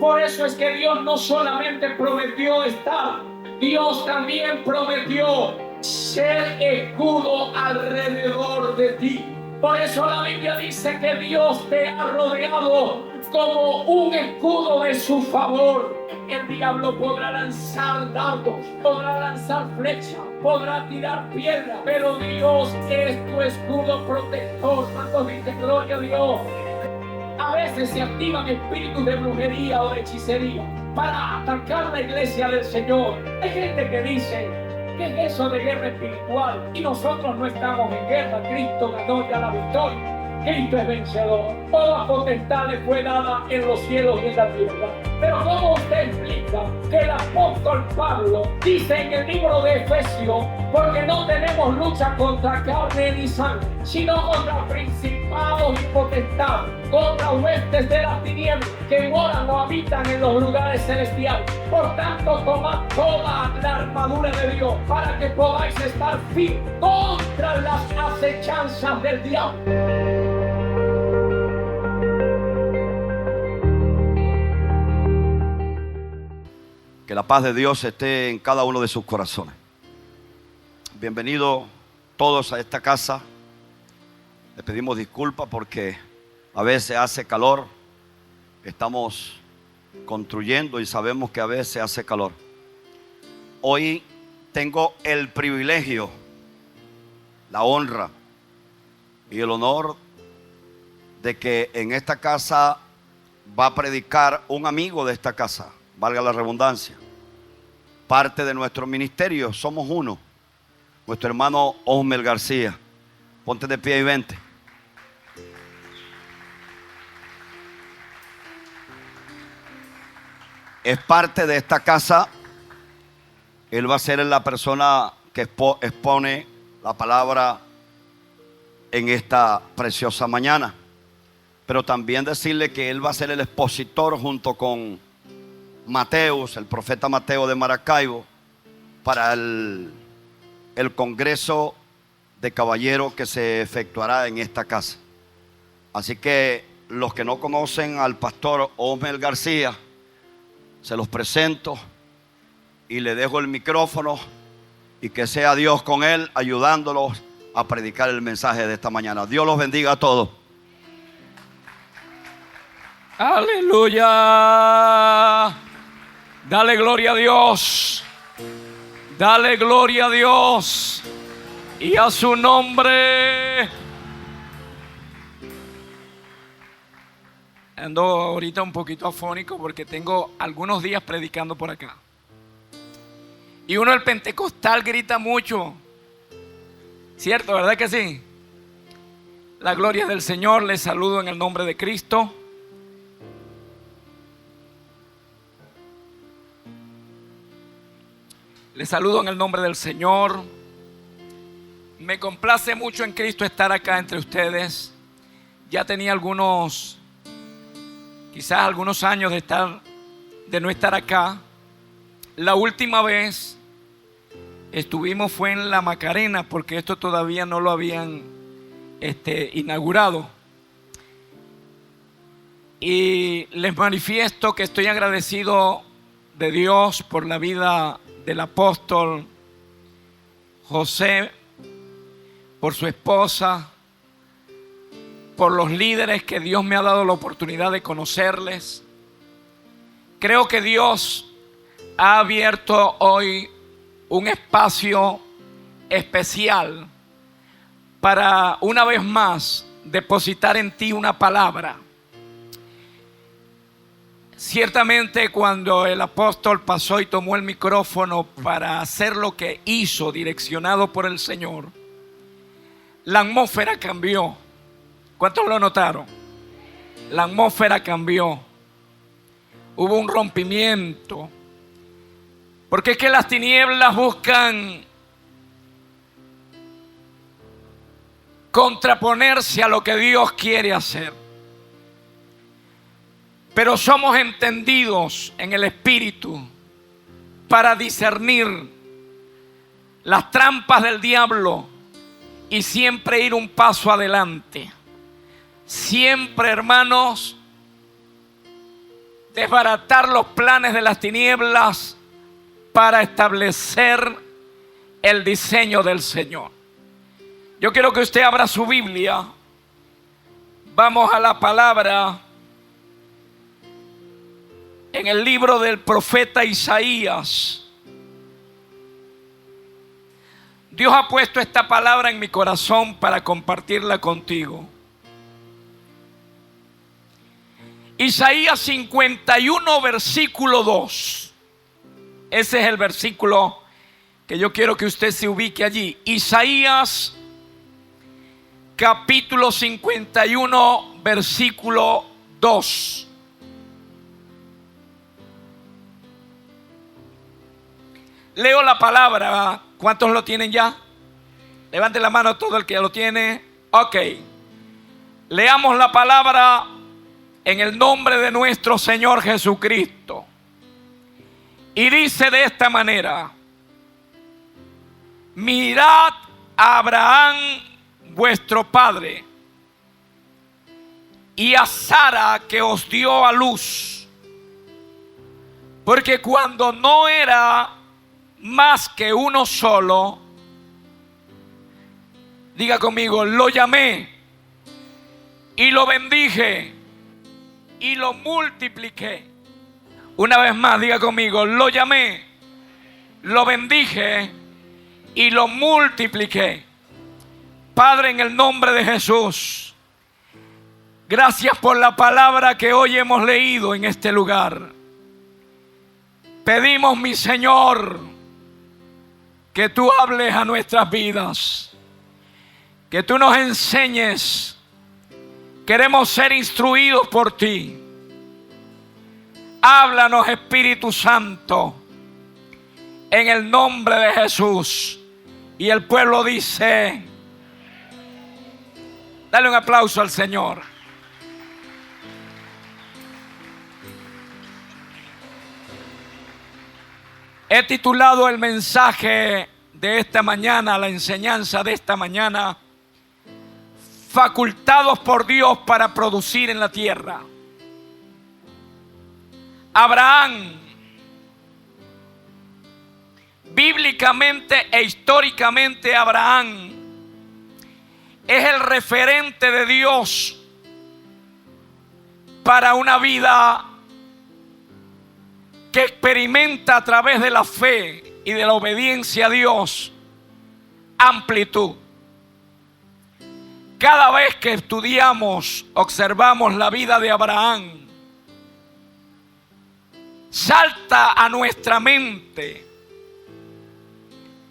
Por eso es que Dios no solamente prometió estar, Dios también prometió ser escudo alrededor de ti. Por eso la Biblia dice que Dios te ha rodeado como un escudo de su favor. El diablo podrá lanzar dardos, podrá lanzar flechas, podrá tirar piedras, pero Dios es tu escudo protector. Cuando dice gloria a Dios, a veces se activan espíritus de brujería o de hechicería para atacar la iglesia del Señor. Hay gente que dice: ¿qué es eso de guerra espiritual? Y nosotros no estamos en guerra. Cristo ganó ya la victoria. Cristo es vencedor. Toda potestad le fue dada en los cielos y en la tierra. Pero ¿cómo usted explica que el apóstol Pablo dice en el libro de Efesios: porque no tenemos lucha contra carne ni sangre, sino contra principados y potestades, contra huestes de las tinieblas que moran o habitan en los lugares celestiales? Por tanto, tomad toda la armadura de Dios para que podáis estar firmes contra las acechanzas del diablo. Que la paz de Dios esté en cada uno de sus corazones. Bienvenidos todos a esta casa. Les pedimos disculpas porque a veces hace calor. Estamos construyendo y sabemos que a veces hace calor. Hoy tengo el privilegio, la honra y el honor de que en esta casa va a predicar un amigo de esta casa, valga la redundancia, parte de nuestro ministerio. Somos uno, nuestro hermano Osmer García. Ponte de pie y vente. Es parte de esta casa. Él va a ser la persona que expone la palabra en esta preciosa mañana. Pero también decirle que él va a ser el expositor junto con Mateus, el profeta Mateo de Maracaibo, para el congreso de caballeros que se efectuará en esta casa. Así que los que no conocen al pastor Osmer García, se los presento y le dejo el micrófono, y que sea Dios con él ayudándolos a predicar el mensaje de esta mañana. Dios los bendiga a todos. Aleluya. Dale gloria a Dios. Dale gloria a Dios y a su nombre. Ando ahorita un poquito afónico porque tengo algunos días predicando por acá. Y uno, el pentecostal, grita mucho. ¿Cierto? ¿Verdad que sí? La gloria del Señor. Les saludo en el nombre de Cristo. Les saludo en el nombre del Señor. Me complace mucho en Cristo estar acá entre ustedes. Ya tenía quizás algunos años de no estar acá. La última vez estuvimos fue en La Macarena, porque esto todavía no lo habían inaugurado. Y les manifiesto que estoy agradecido de Dios por la vida del apóstol José, por su esposa, por los líderes que Dios me ha dado la oportunidad de conocerles. Creo que Dios ha abierto hoy un espacio especial para una vez más depositar en ti una palabra. Ciertamente, cuando el apóstol pasó y tomó el micrófono para hacer lo que hizo, direccionado por el Señor, la atmósfera cambió. ¿Cuántos lo notaron? La atmósfera cambió. Hubo un rompimiento. Porque es que las tinieblas buscan contraponerse a lo que Dios quiere hacer. Pero somos entendidos en el Espíritu para discernir las trampas del diablo y siempre ir un paso adelante. Siempre, hermanos, desbaratar los planes de las tinieblas para establecer el diseño del Señor. Yo quiero que usted abra su Biblia. Vamos a la palabra en el libro del profeta Isaías. Dios ha puesto esta palabra en mi corazón para compartirla contigo. Isaías 51, versículo 2. Ese es el versículo que yo quiero que usted se ubique allí. Isaías capítulo 51, versículo 2. Leo la palabra. ¿Cuántos lo tienen ya? Levante la mano todo el que ya lo tiene. Ok. Leamos la palabra en el nombre de nuestro Señor Jesucristo. Y dice de esta manera: mirad a Abraham vuestro padre y a Sara que os dio a luz, porque cuando no era más que uno solo, diga conmigo, lo llamé y lo bendije y lo multipliqué. Una vez más, diga conmigo, lo llamé, lo bendije y lo multipliqué. Padre, en el nombre de Jesús, gracias por la palabra que hoy hemos leído en este lugar. Pedimos, mi Señor, que tú hables a nuestras vidas, que tú nos enseñes. Queremos ser instruidos por ti. Háblanos, Espíritu Santo, en el nombre de Jesús. Y el pueblo dice, dale un aplauso al Señor. He titulado el mensaje de esta mañana, la enseñanza de esta mañana, facultados por Dios para producir en la tierra. Abraham, bíblicamente e históricamente, Abraham es el referente de Dios para una vida que experimenta a través de la fe y de la obediencia a Dios amplitud. Cada vez que estudiamos, observamos la vida de Abraham, salta a nuestra mente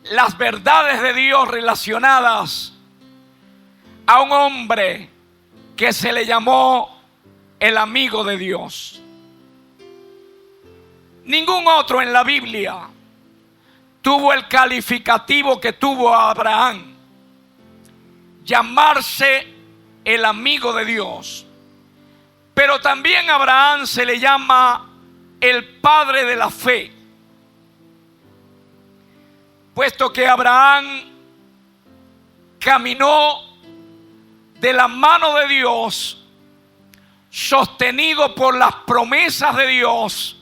las verdades de Dios relacionadas a un hombre que se le llamó el amigo de Dios. Ningún otro en la Biblia tuvo el calificativo que tuvo Abraham, llamarse el amigo de Dios. Pero también a Abraham se le llama el padre de la fe, puesto que Abraham caminó de la mano de Dios, sostenido por las promesas de Dios,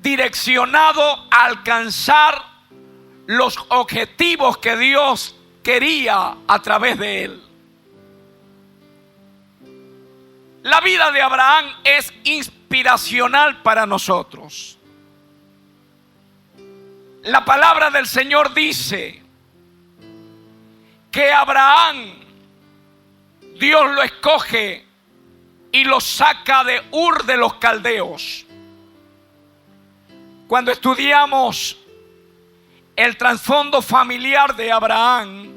direccionado a alcanzar los objetivos que Dios quería a través de él. La vida de Abraham es inspiracional para nosotros. La palabra del Señor dice que Abraham, Dios lo escoge y lo saca de Ur de los Caldeos. Cuando estudiamos el trasfondo familiar de Abraham,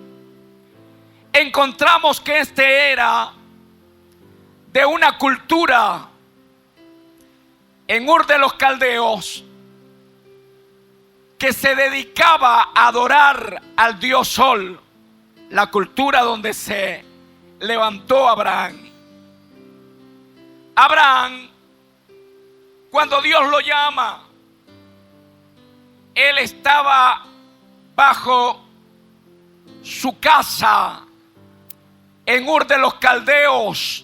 encontramos que este era de una cultura en Ur de los Caldeos que se dedicaba a adorar al dios Sol, la cultura donde se levantó Abraham. Abraham, cuando Dios lo llama, él estaba bajo su casa en Ur de los Caldeos,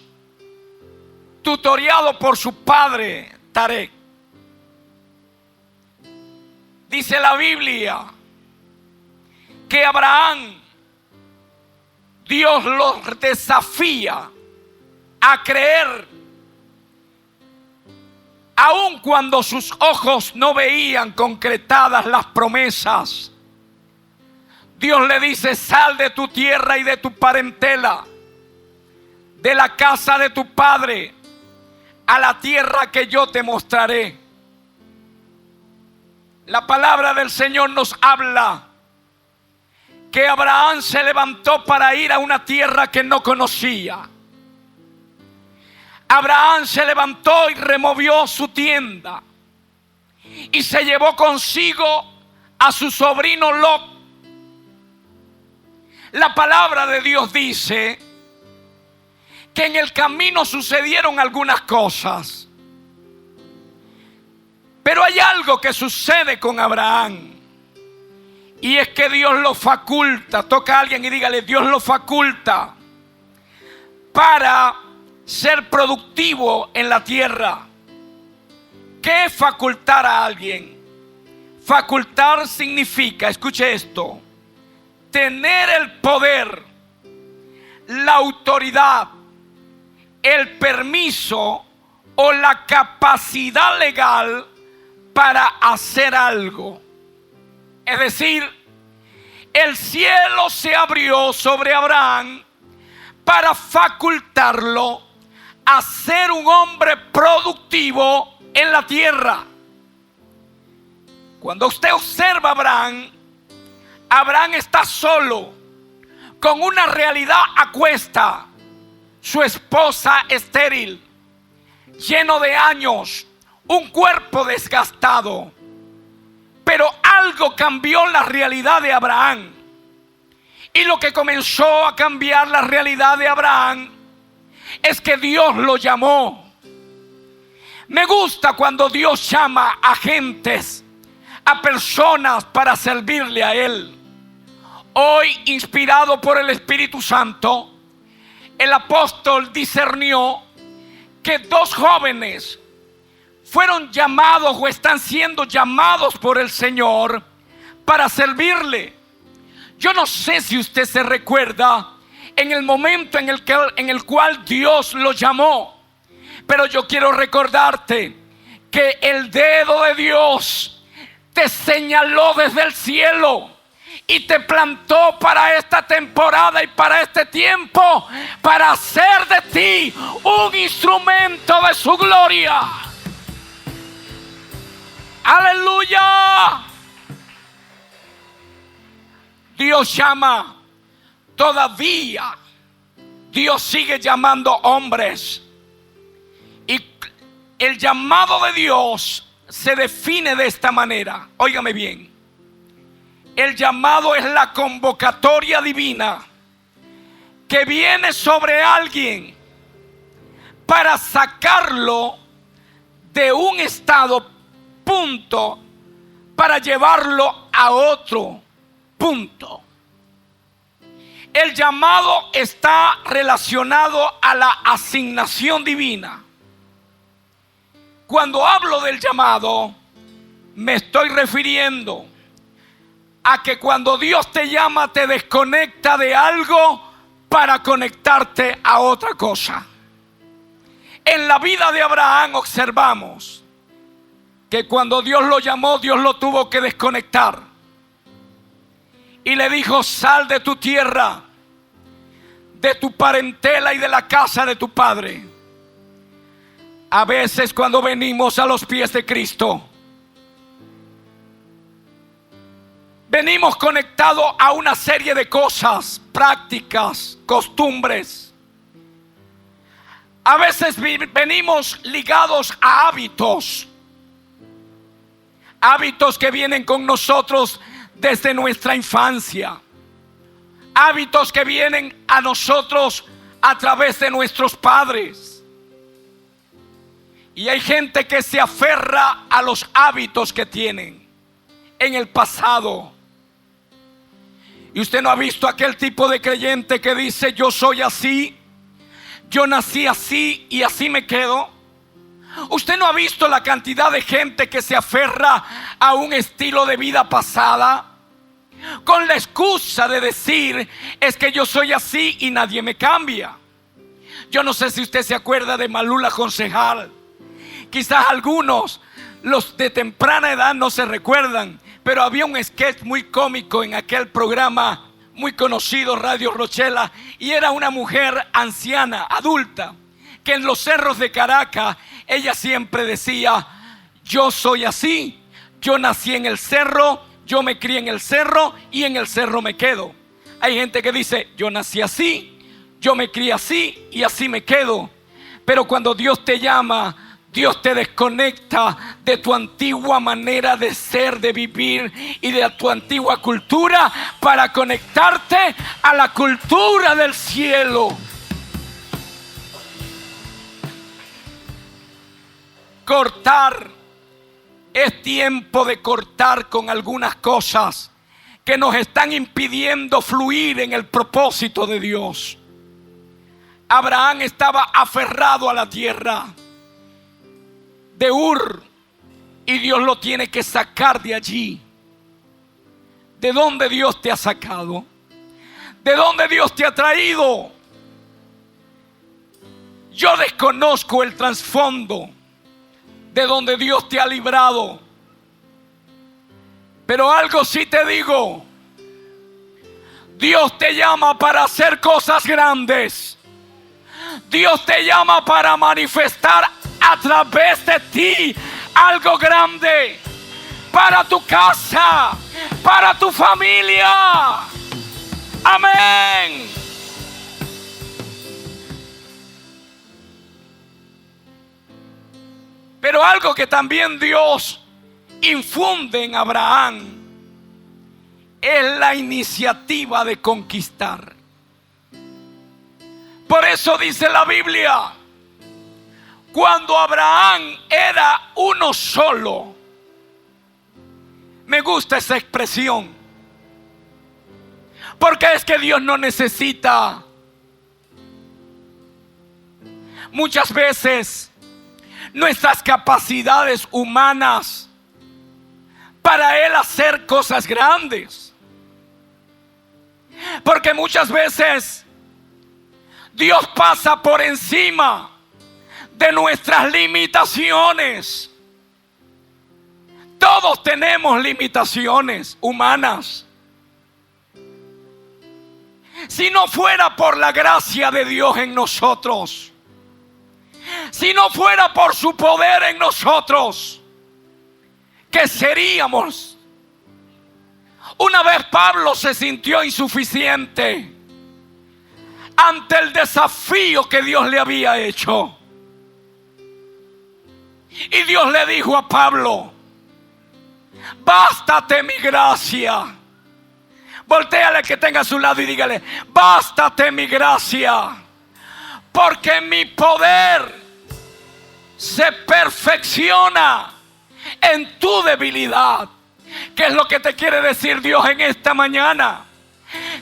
tutoriado por su padre, facultaré. Dice la Biblia que Abraham, Dios lo desafía a creer, aun cuando sus ojos no veían concretadas las promesas. Dios le dice: sal de tu tierra y de tu parentela, de la casa de tu padre, a la tierra que yo te mostraré. La palabra del Señor nos habla que Abraham se levantó para ir a una tierra que no conocía. Abraham se levantó y removió su tienda y se llevó consigo a su sobrino Lot. La palabra de Dios dice que en el camino sucedieron algunas cosas, pero hay algo que sucede con Abraham, y es que Dios lo faculta. Toca a alguien y dígale: Dios lo faculta para ser productivo en la tierra. ¿Qué es facultar a alguien? Facultar significa, escuche esto, tener el poder, la autoridad, el permiso o la capacidad legal para hacer algo. Es decir, el cielo se abrió sobre Abraham para facultarlo a ser un hombre productivo en la tierra. Cuando usted observa a Abraham, Abraham está solo, con una realidad a cuesta. Su esposa estéril, lleno de años, un cuerpo desgastado. Pero algo cambió la realidad de Abraham. Y lo que comenzó a cambiar la realidad de Abraham es que Dios lo llamó. Me gusta cuando Dios llama a gentes, a personas para servirle a Él. Hoy, inspirado por el Espíritu Santo, el apóstol discernió que dos jóvenes fueron llamados o están siendo llamados por el Señor para servirle. Yo no sé si usted se recuerda en el momento en el cual Dios lo llamó, pero yo quiero recordarte que el dedo de Dios te señaló desde el cielo y te plantó para esta temporada y para este tiempo, para hacer de ti un instrumento de su gloria. ¡Aleluya! Dios llama. Todavía Dios sigue llamando hombres. Y el llamado de Dios se define de esta manera. Óigame bien. El llamado es la convocatoria divina que viene sobre alguien para sacarlo de un estado, punto, para llevarlo a otro punto. El llamado está relacionado a la asignación divina. Cuando hablo del llamado, me estoy refiriendo a que cuando Dios te llama, te desconecta de algo para conectarte a otra cosa. En la vida de Abraham observamos que cuando Dios lo llamó, Dios lo tuvo que desconectar. Y le dijo: sal de tu tierra, de tu parentela y de la casa de tu padre. A veces cuando venimos a los pies de Cristo, venimos conectados a una serie de cosas, prácticas, costumbres. A veces venimos ligados a hábitos. Hábitos que vienen con nosotros desde nuestra infancia. Hábitos que vienen a nosotros a través de nuestros padres. Y hay gente que se aferra a los hábitos que tienen en el pasado. Y usted no ha visto aquel tipo de creyente que dice: yo soy así, yo nací así y así me quedo. ¿Usted no ha visto la cantidad de gente que se aferra a un estilo de vida pasada? Con la excusa de decir, es que yo soy así y nadie me cambia. Yo no sé si usted se acuerda de Malú la concejal. Quizás algunos, los de temprana edad, no se recuerdan, pero había un sketch muy cómico en aquel programa muy conocido, Radio Rochela, y era una mujer anciana, adulta, que en los cerros de Caracas ella siempre decía: yo soy así, yo nací en el cerro, yo me crié en el cerro y en el cerro me quedo. Hay gente que dice: yo nací así, yo me crié así y así me quedo. Pero cuando Dios te llama, Dios te desconecta de tu antigua manera de ser, de vivir y de tu antigua cultura para conectarte a la cultura del cielo. Cortar. Es tiempo de cortar con algunas cosas que nos están impidiendo fluir en el propósito de Dios. Abraham estaba aferrado a la tierra de Ur y Dios lo tiene que sacar de allí. ¿De dónde Dios te ha sacado? ¿De dónde Dios te ha traído? Yo desconozco el trasfondo de donde Dios te ha librado, pero algo sí te digo: Dios te llama para hacer cosas grandes. Dios te llama para manifestar a través de ti algo grande para tu casa, para tu familia. Amén. Pero algo que también Dios infunde en Abraham es la iniciativa de conquistar. Por eso dice la Biblia: cuando Abraham era uno solo. Me gusta esa expresión, porque es que Dios no necesita muchas veces nuestras capacidades humanas para Él hacer cosas grandes. Porque muchas veces Dios pasa por encima de nuestras limitaciones. Todos tenemos limitaciones humanas. Si no fuera por la gracia de Dios en nosotros, si no fuera por su poder en nosotros, ¿qué seríamos? Una vez Pablo se sintió insuficiente ante el desafío que Dios le había hecho. Y Dios le dijo a Pablo: bástate mi gracia. Voltéale al que tenga a su lado y dígale: bástate mi gracia, porque mi poder se perfecciona en tu debilidad. ¿Qué es lo que te quiere decir Dios en esta mañana?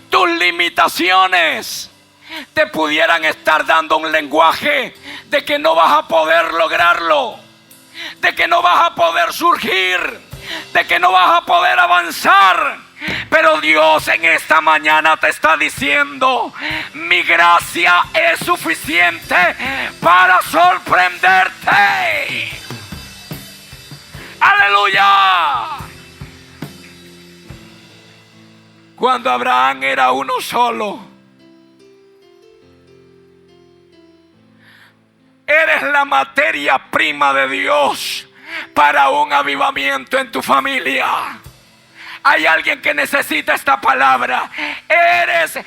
Tus limitaciones te pudieran estar dando un lenguaje de que no vas a poder lograrlo, de que no vas a poder surgir, de que no vas a poder avanzar. Pero Dios en esta mañana te está diciendo: mi gracia es suficiente para sorprenderte. ¡Aleluya! Cuando Abraham era uno solo, eres la materia prima de Dios para un avivamiento en tu familia. Hay alguien que necesita esta palabra. Eres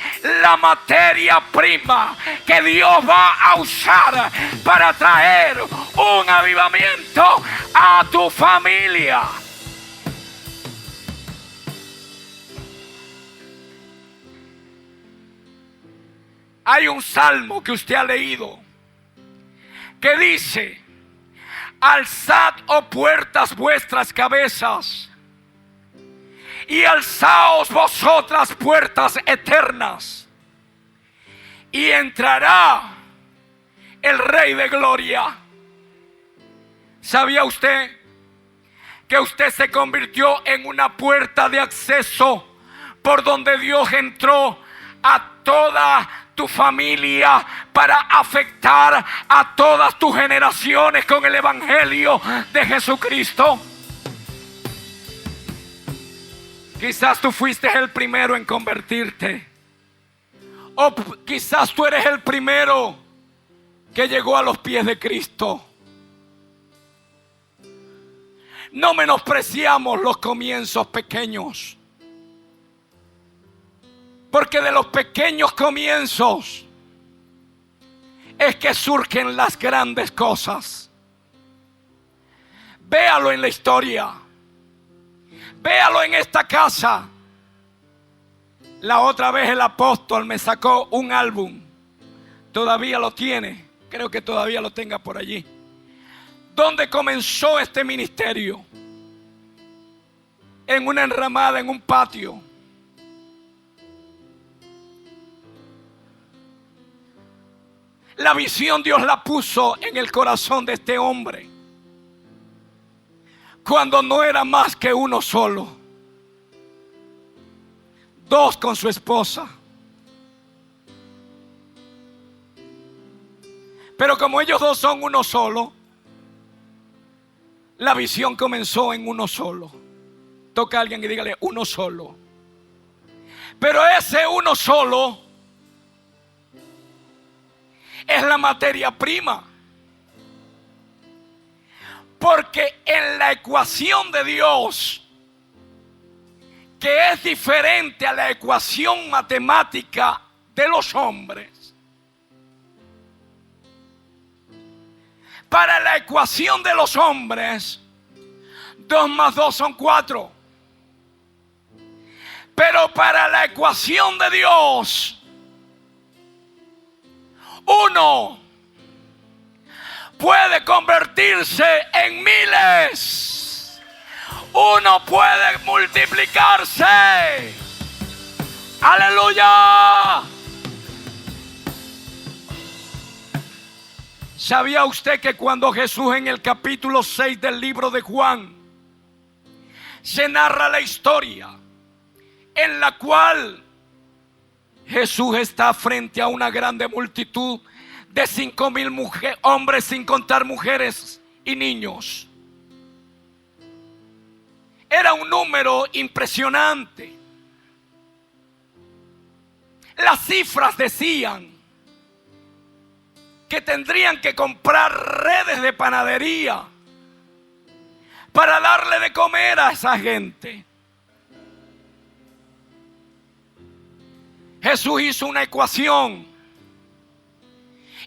la materia prima que Dios va a usar para traer un avivamiento a tu familia. Hay un salmo que usted ha leído que dice: alzad, oh puertas, vuestras cabezas, y alzaos vosotras, puertas eternas, y entrará el Rey de Gloria. ¿Sabía usted que usted se convirtió en una puerta de acceso por donde Dios entró a toda tu familia para afectar a todas tus generaciones con el evangelio de Jesucristo? Quizás tú fuiste el primero en convertirte, o quizás tú eres el primero que llegó a los pies de Cristo. No menospreciamos los comienzos pequeños, porque de los pequeños comienzos es que surgen las grandes cosas. Véalo en la historia, véalo en esta casa. La otra vez el apóstol me sacó un álbum, todavía lo tiene, creo que todavía lo tenga por allí, donde comenzó este ministerio, en una enramada, en un patio. La visión Dios la puso en el corazón de este hombre cuando no era más que uno solo, dos con su esposa. Pero como ellos dos son uno solo, la visión comenzó en uno solo. Toca a alguien y dígale: uno solo. Pero ese uno solo es la materia prima, porque en la ecuación de Dios, que es diferente a la ecuación matemática de los hombres, para la ecuación de los hombres 2 más 2 son 4, pero para la ecuación de Dios, uno puede convertirse en miles. Uno puede multiplicarse. ¡Aleluya! ¿Sabía usted que cuando Jesús, en el capítulo 6 del libro de Juan, se narra la historia en la cual Jesús está frente a una grande multitud de 5,000 hombres, sin contar mujeres y niños? Era un número impresionante. Las cifras decían que tendrían que comprar redes de panadería para darle de comer a esa gente. Jesús hizo una ecuación,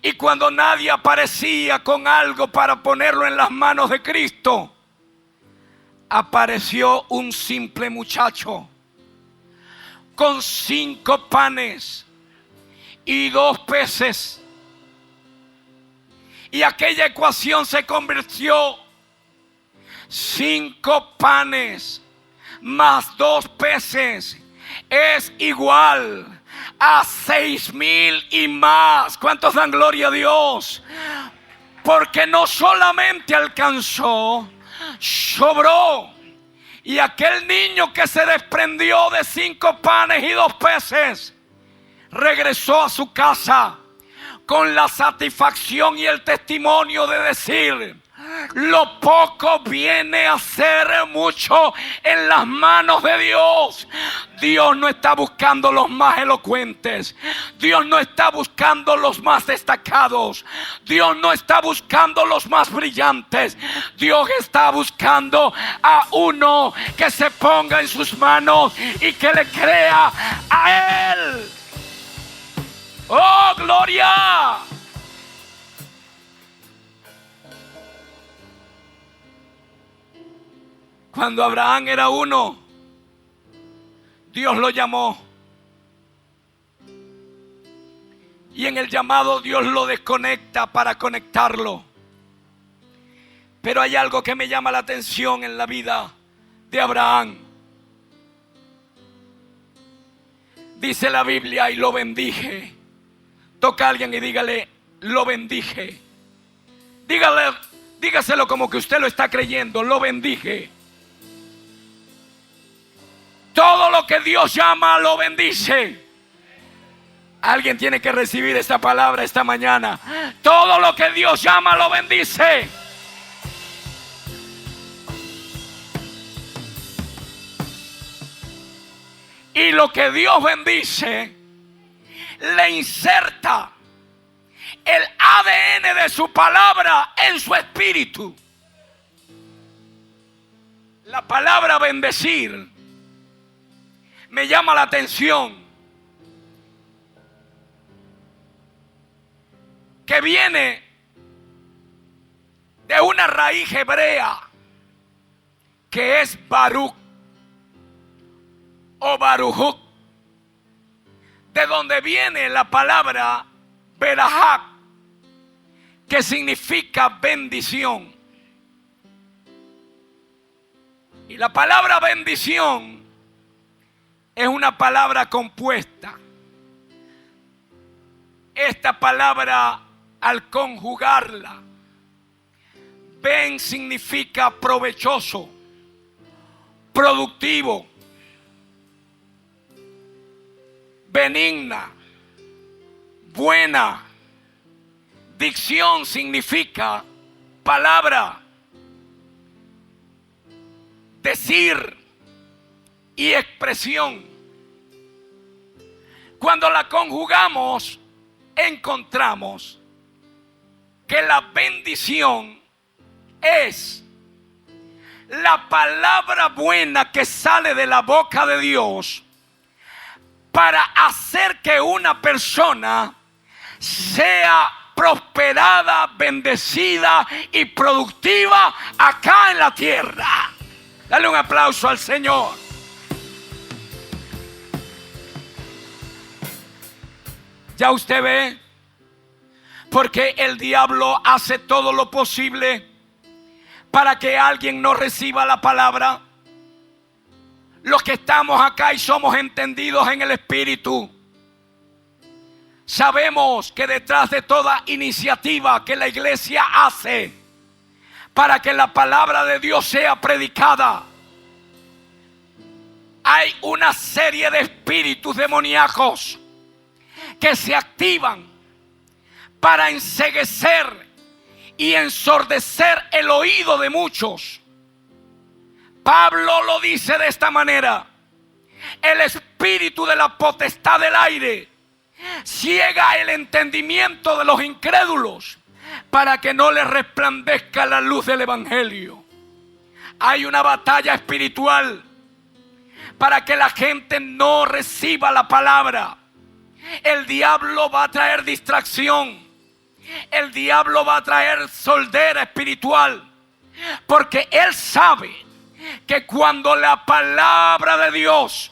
y cuando nadie aparecía con algo para ponerlo en las manos de Cristo, apareció un simple muchacho con 5 panes y 2 peces. Y aquella ecuación se convirtió: 5 panes más 2 peces es igual a 6,000 y más. ¿Cuántos dan gloria a Dios? Porque no solamente alcanzó, sobró. Y aquel niño que se desprendió de 5 panes y 2 peces regresó a su casa con la satisfacción y el testimonio de decir: lo poco viene a ser mucho en las manos de Dios. Dios no está buscando los más elocuentes. Dios no está buscando los más destacados. Dios no está buscando los más brillantes. Dios está buscando a uno que se ponga en sus manos y que le crea a Él. ¡Oh, gloria! Cuando Abraham era uno, Dios lo llamó. Y en el llamado Dios lo desconecta para conectarlo. Pero hay algo que me llama la atención en la vida de Abraham. Dice la Biblia: y lo bendije. Toca a alguien y dígale: lo bendije. Dígale: Dígaselo como que usted lo está creyendo. Lo bendije. Todo lo que Dios llama lo bendice. Alguien tiene que recibir esta palabra esta mañana. Todo lo que Dios llama lo bendice. Y lo que Dios bendice le inserta el ADN de su palabra en su espíritu. La palabra bendecir me llama la atención, que viene de una raíz hebrea que es Baruch o Barujuk, de donde viene la palabra Berajá, que significa bendición. Y la palabra bendición es una palabra compuesta. Esta palabra, al conjugarla, ben significa provechoso, productivo, benigna, buena. Dicción significa palabra, decir y expresión. Cuando la conjugamos, encontramos que la bendición es la palabra buena que sale de la boca de Dios para hacer que una persona sea prosperada, bendecida y productiva acá en la tierra. Dale un aplauso al Señor. Ya usted ve, porque el diablo hace todo lo posible para que alguien no reciba la palabra. Los que estamos acá y somos entendidos en el Espíritu, sabemos que detrás de toda iniciativa que la iglesia hace para que la palabra de Dios sea predicada, hay una serie de espíritus demoníacos que se activan para enceguecer y ensordecer el oído de muchos. Pablo lo dice de esta manera: el espíritu de la potestad del aire ciega el entendimiento de los incrédulos para que no les resplandezca la luz del evangelio. Hay una batalla espiritual para que la gente no reciba la palabra. El diablo va a traer distracción. El diablo va a traer soldera espiritual, porque él sabe que cuando la palabra de Dios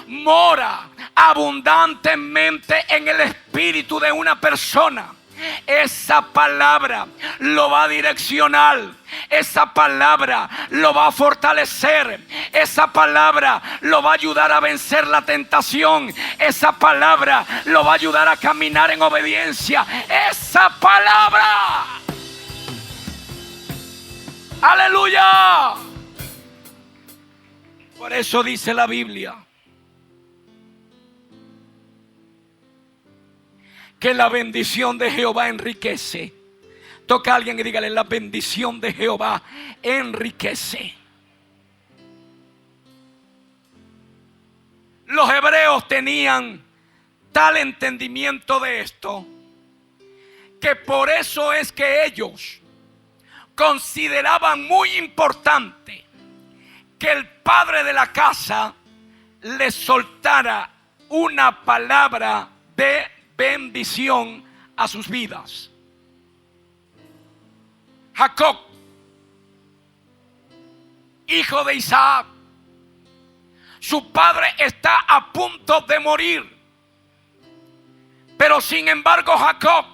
mora abundantemente en el espíritu de una persona, esa palabra lo va a direccionar, esa palabra lo va a fortalecer, esa palabra lo va a ayudar a vencer la tentación, esa palabra lo va a ayudar a caminar en obediencia. Esa palabra, aleluya. Por eso dice la Biblia que la bendición de Jehová enriquece. Toca a alguien y dígale: la bendición de Jehová enriquece. Los hebreos tenían tal entendimiento de esto, que por eso es que ellos consideraban muy importante que el padre de la casa les soltara una palabra de bendición a sus vidas. Jacob, hijo de Isaac, su padre está a punto de morir, pero sin embargo Jacob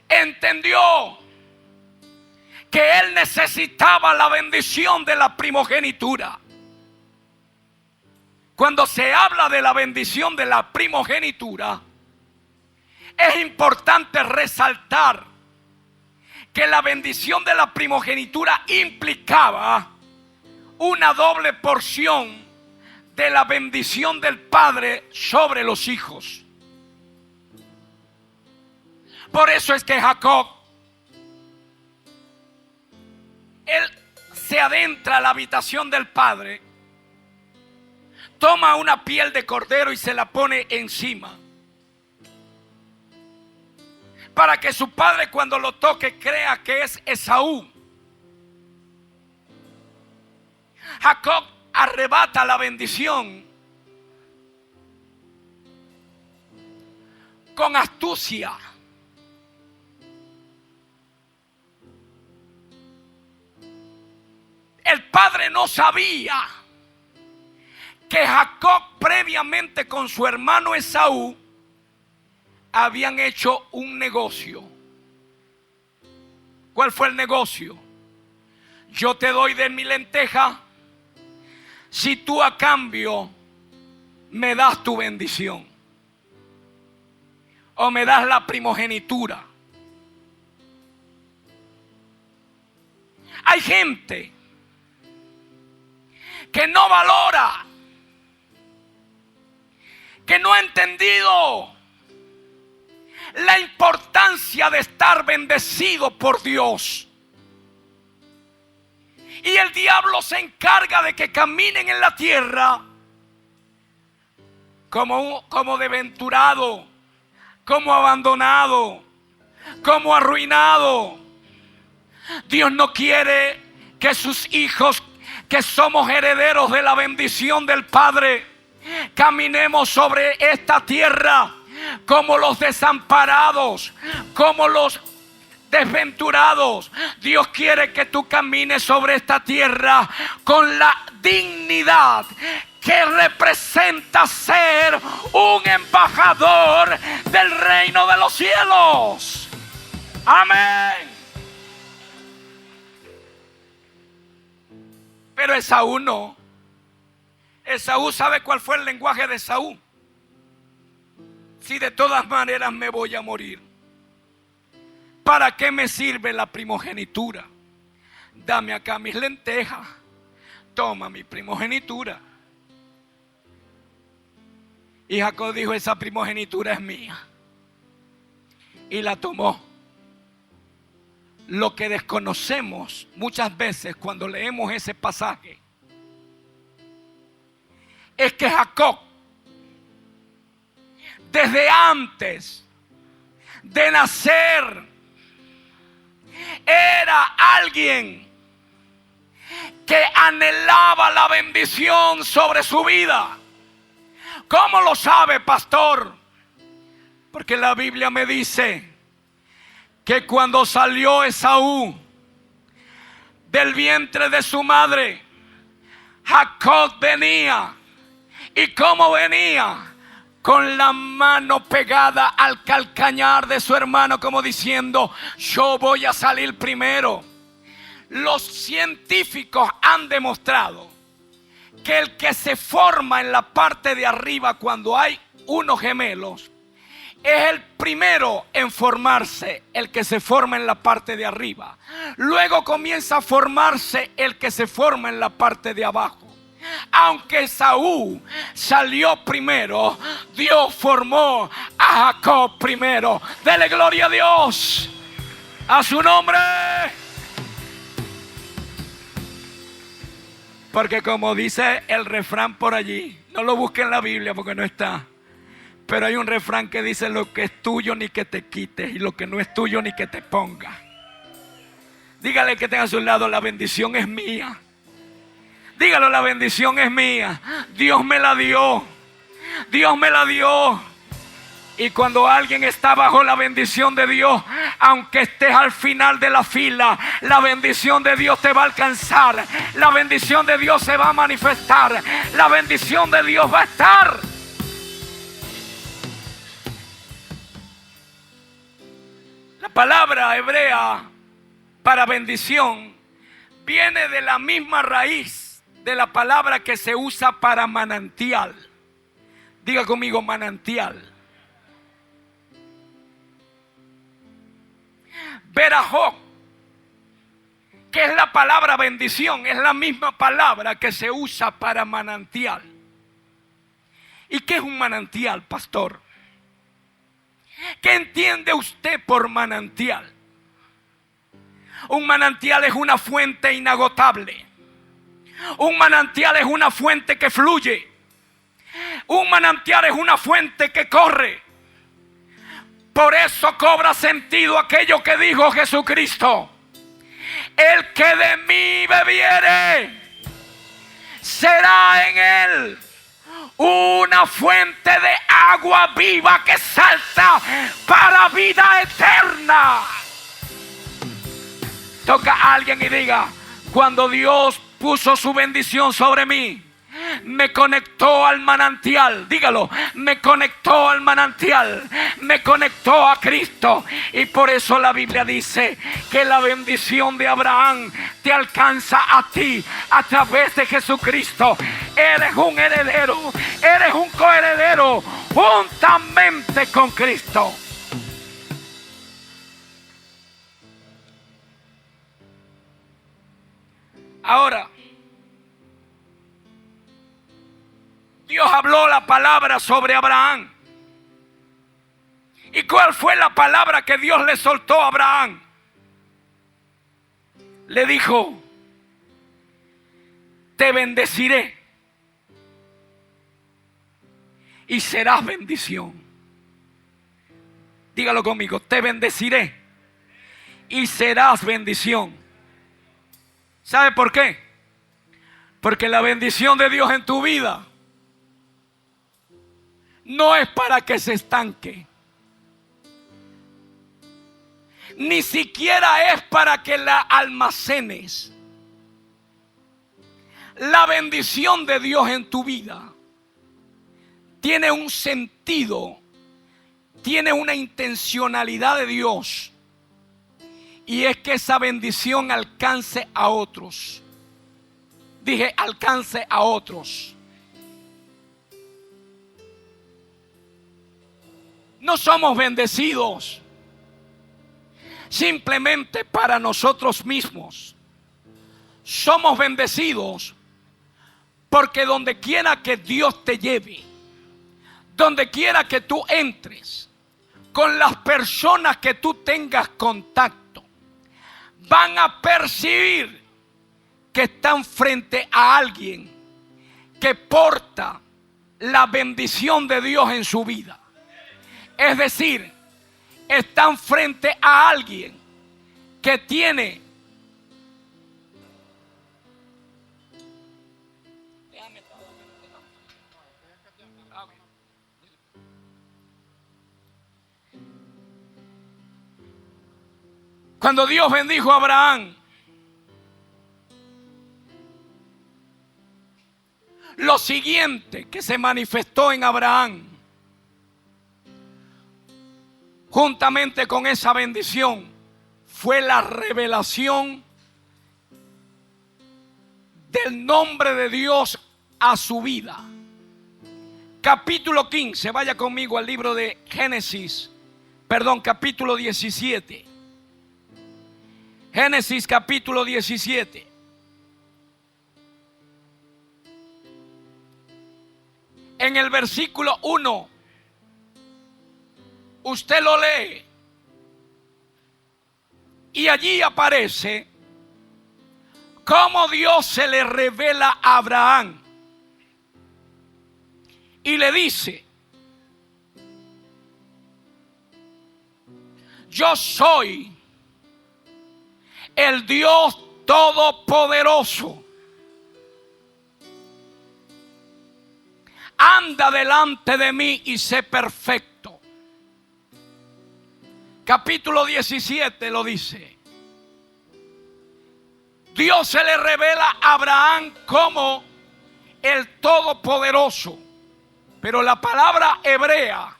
entendió que él necesitaba la bendición de la primogenitura. Cuando se habla de la bendición de la primogenitura, es importante resaltar que la bendición de la primogenitura implicaba una doble porción de la bendición del padre sobre los hijos. Por eso es que Jacob, él se adentra a la habitación del padre, toma una piel de cordero y se la pone encima, para que su padre, cuando lo toque, crea que es Esaú. Jacob arrebata la bendición con astucia. El padre no sabía que Jacob previamente con su hermano Esaú habían hecho un negocio. ¿Cuál fue el negocio? Yo te doy de mi lenteja si tú a cambio me das tu bendición o me das la primogenitura. Hay gente que no valora, que no ha entendido la importancia de estar bendecido por Dios. Y el diablo se encarga de que caminen en la tierra como desventurado, como abandonado, como arruinado. Dios no quiere que sus hijos, que somos herederos de la bendición del Padre, caminemos sobre esta tierra como los desamparados, como los desventurados. Dios quiere que tú camines sobre esta tierra con la dignidad que representa ser un embajador del reino de los cielos. Amén. Pero Esaú no. Esaú, ¿sabe cuál fue el lenguaje de Esaú? Si de todas maneras me voy a morir, ¿para qué me sirve la primogenitura? Dame acá mis lentejas, toma mi primogenitura. Y Jacob dijo: esa primogenitura es mía. Y la tomó. Lo que desconocemos muchas veces cuando leemos ese pasaje es que Jacob, desde antes de nacer, era alguien que anhelaba la bendición sobre su vida. ¿Cómo lo sabe, pastor? Porque la Biblia me dice que cuando salió Esaú del vientre de su madre, Jacob venía. ¿Y cómo venía? Con la mano pegada al calcañar de su hermano, como diciendo: yo voy a salir primero. Los científicos han demostrado que el que se forma en la parte de arriba cuando hay unos gemelos es el primero en formarse, el que se forma en la parte de arriba. Luego comienza a formarse el que se forma en la parte de abajo. Aunque Esaú salió primero, Dios formó a Jacob primero. Dele gloria a Dios, a su nombre. Porque como dice el refrán por allí, no lo busque en la Biblia porque no está, pero hay un refrán que dice: lo que es tuyo ni que te quites, y lo que no es tuyo ni que te ponga. Dígale que tenga a su lado: la bendición es mía. Dígalo: la bendición es mía. Dios me la dio. Dios me la dio. Y cuando alguien está bajo la bendición de Dios, aunque estés al final de la fila, la bendición de Dios te va a alcanzar. La bendición de Dios se va a manifestar. La bendición de Dios va a estar. La palabra hebrea para bendición viene de la misma raíz de la palabra que se usa para manantial. Diga conmigo: manantial. Berajot ¿Qué es la palabra bendición? Es la misma palabra que se usa para manantial. ¿Y qué es un manantial, pastor? ¿Qué entiende usted por manantial? Un manantial es una fuente inagotable. Un manantial es una fuente que fluye. Un manantial es una fuente que corre. Por eso cobra sentido aquello que dijo Jesucristo: el que de mí bebiere, será en él una fuente de agua viva que salta para vida eterna. Toca a alguien y diga: cuando Dios puso su bendición sobre mí, me conectó al manantial. Dígalo: me conectó al manantial, me conectó a Cristo. Y por eso la Biblia dice que la bendición de Abraham te alcanza a ti a través de Jesucristo. Eres un heredero, eres un coheredero juntamente con Cristo. Ahora, Dios habló la palabra sobre Abraham. ¿Y cuál fue la palabra que Dios le soltó a Abraham? Le dijo: te bendeciré y serás bendición. Dígalo conmigo: te bendeciré y serás bendición. ¿Sabe por qué? Porque la bendición de Dios en tu vida no es para que se estanque. Ni siquiera es para que la almacenes. La bendición de Dios en tu vida tiene un sentido, tiene una intencionalidad de Dios. Y es que esa bendición alcance a otros. Dije: alcance a otros. No somos bendecidos simplemente para nosotros mismos. Somos bendecidos porque donde quiera que Dios te lleve, donde quiera que tú entres, con las personas que tú tengas contacto, van a percibir que están frente a alguien que porta la bendición de Dios en su vida. Es decir, están frente a alguien que tiene Cuando Dios bendijo a Abraham, lo siguiente que se manifestó en Abraham, juntamente con esa bendición, fue la revelación del nombre de Dios a su vida. Capítulo 15, vaya conmigo al libro de Génesis, capítulo 17. Génesis capítulo 17. En el versículo 1, usted lo lee y allí aparece cómo Dios se le revela a Abraham y le dice: yo soy el Dios Todopoderoso. Anda delante de mí y sé perfecto. Capítulo 17 lo dice. Dios se le revela a Abraham como el Todopoderoso. Pero la palabra hebrea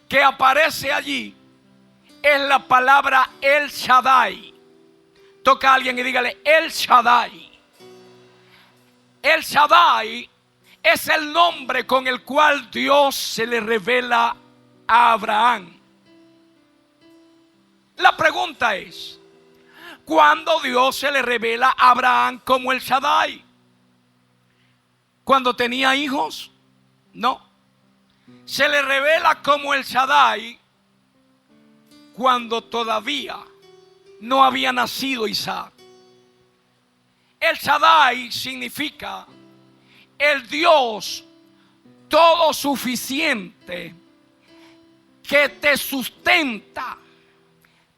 que aparece allí es la palabra El Shaddai. Toca a alguien y dígale: El Shaddai. El Shaddai es el nombre con el cual Dios se le revela a Abraham. La pregunta es: cuando Dios se le revela a Abraham como el Shaddai. ¿Cuando tenía hijos? No. Se le revela como el Shaddai cuando todavía no había nacido Isaac. El Shaddai significa el Dios todo suficiente, que te sustenta,